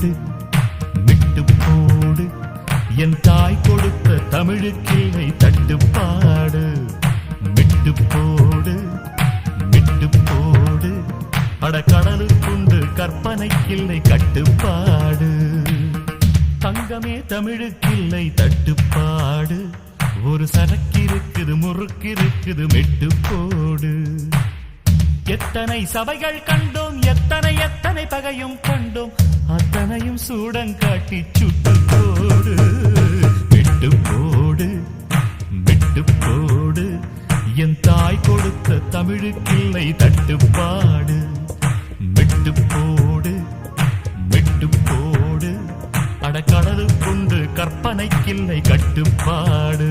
போடு விட்டு போடு என் தாய் கொடுத்த தமிழுக்கில்லை தட்டுப்பாடு விட்டு போடு விட்டு போடு அட கடலுக்குண்டு கற்பனைக்கில்லை கட்டுப்பாடு தங்கமே தமிழுக்கில்லை தட்டுப்பாடு ஒரு சரக்கிருக்குது முறுக்கிருக்குது மெட்டு போடு எத்தனை சபைகள் கண்டோம் எத்தனை எத்தனை பகையும் கண்டோம் அத்தனையும் சூடங்காட்டி சுட்டு போடு மெட்டு போடு மெட்டு போடு என் தாய் கொடுத்த தமிழுக்கில்லை தட்டுப்பாடு மெட்டு போடு மெட்டு போடு அட கடலுக்குண்டு கற்பனைக்கில்லை கட்டுப்பாடு